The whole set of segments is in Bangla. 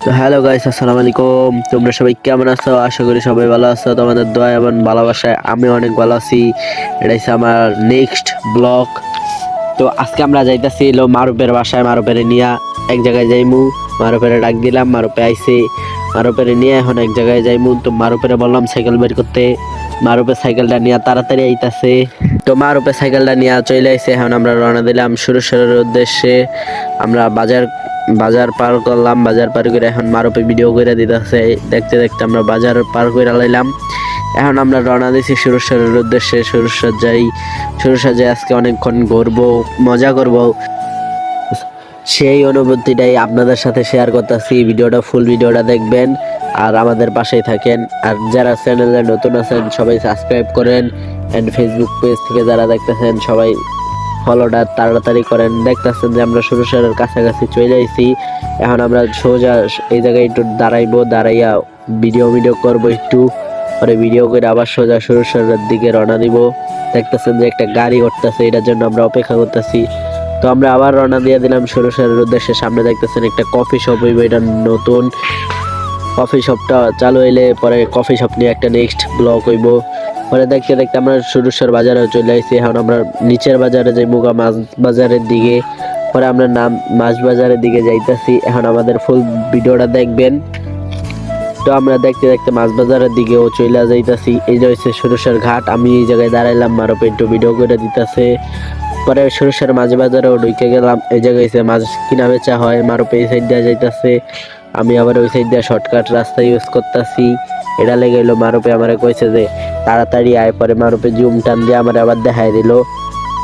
তো হ্যালো গাইস, আসসালামু আলাইকুম। তোমরা সবাই কেমন আছো? আশা করি সবাই ভালো আছো। তোমাদের দোয়া এবং ভালোবাসায় আমি অনেক ভালো আছি। এটা হচ্ছে আমার নেক্সট ব্লগ। তো আজকে আমরা যাইতাছি এলো মারুপের বাসায়। মারুপেরে নিয়ে এক জায়গায় যাইমু। মারুপেরে ডাক দিলাম, মারুপে আইছে। মারুপেরে নিয়ে এখন এক জায়গায় যাইমু। তো মারুপেরে বললাম সাইকেল বের করতে। মারুপে সাইকেলটা নিয়ে তাড়াতাড়ি আইতাছে। তো মারুপে সাইকেলটা নিয়ে চলে আইছে। এখন আমরা রওনা দিলাম সুরেশ্বরের উদ্দেশ্যে। আমরা বাজার বাজার পার করলাম। বাজার পার করে এখন মারুপে ভিডিও করে দিতেছে। দেখতে দেখতে আমরা বাজার পার করে লাইলাম। এখন আমরা রওনা দিয়েছি সুরেশ্বরের উদ্দেশ্যে। সুরেশ্বর যাই। সুরেশ্বর যাই আজকে অনেকক্ষণ ঘুরবো, মজা করব। সেই অনুভূতিটাই আপনাদের সাথে শেয়ার করতেছি। ভিডিওটা ফুল ভিডিওটা দেখবেন আর আমাদের পাশেই থাকেন। আর যারা চ্যানেলে নতুন আছেন সবাই সাবস্ক্রাইব করেন। অ্যান্ড ফেসবুক পেজ থেকে যারা দেখতেছেন সবাই ফলোটা তাড়াতাড়ি করেন। দেখতেছেন যে আমরা সুরেশ্বরের কাছাকাছি চলে আইছি। এখন আমরা সোজা এই জায়গায় একটু দাঁড়াইবো, দাঁড়াইয়া ভিডিও করবো একটু। পরে ভিডিও করে আবার সোজা সুরেশ্বরের দিকে রওনা দিব। দেখতেছেন যে একটা গাড়ি উঠতেছে, এটার জন্য আমরা অপেক্ষা করতেছি। তো আমরা আবার রওনা দিয়ে দিলাম সুরেশ্বরের উদ্দেশ্যে। সামনে দেখতেছেন একটা কফি শপ হইব, এটা নতুন। কফি শপটা চালু হইলে পরে কফি শপ নিয়ে একটা নেক্সট ব্লগ হইব। পরে দেখতে দেখতে আমরা সুরেশ্বর বাজারে চলে আসছি। এখন আমরা নিচের বাজারে যাই, মুগা মাছ বাজারের দিকে। পরে আমরা মাছ বাজারের দিকে যাইতাছি। এখন আমাদের ফুল ভিডিওটা দেখবেন। তো আমরা দেখতে দেখতে মাছ বাজারের দিকেও চলে যাইতাছি। এই যে হচ্ছে সুরেশ্বর ঘাট। আমি এই জায়গায় দাঁড়াইলাম, মারুপে একটু ভিডিও করে দিতেছে। পরে সুরেশ্বর মাছ বাজারেও ঢুকে গেলাম। এই জায়গায় এসে মাছ কিনা বেচা হয়। মারুপে এই সাইড দিয়ে যাইতাছে, আমি আবার ওই সাইড দিয়ে শর্টকাট রাস্তা ইউজ করতেছি। এটা লেগে এলো। মারুপে আমারে কইছে যে তাড়াতাড়ি আয়। পরে মারুপে জুম টান দিয়ে আমার আবার দেখাই দিল।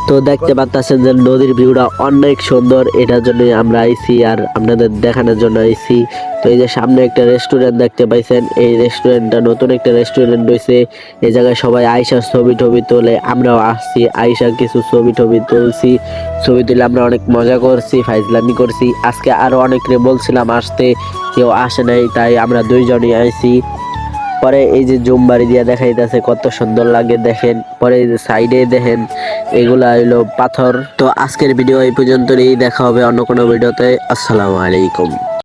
তো দেখতে পাচ্ছেন যে নদীর ভিউটা অনেক সুন্দর। এটার জন্য আমরা আইছি আর আপনাদের দেখানোর জন্য আইছি। তো এই যে সামনে একটা রেস্টুরেন্ট দেখতে পাইছেন, এই রেস্টুরেন্টটা নতুন একটা রেস্টুরেন্ট হয়েছে। এই জায়গায় সবাই আইসা ছবি টবি তোলে, আমরাও আসছি, আইসা কিছু ছবি টবি তুলছি। ছবি তুলে আমরা অনেক মজা করছি, ফাইজলামি করছি। আজকে আরো অনেকরে বলছিলাম আসতে, কেউ আসে নাই, তাই আমরা দুইজনই আইছি। পরে এই যে জুম বাড়ি দিয়া দেখাইতেছে কত সুন্দর লাগে দেখেন। পরে এই যে সাইডে দেখেন এগুলা হইলো পাথর। তো আজকের ভিডিও এই পর্যন্তই। দেখা হবে অন্য কোনো ভিডিওতে। আসসালামু আলাইকুম।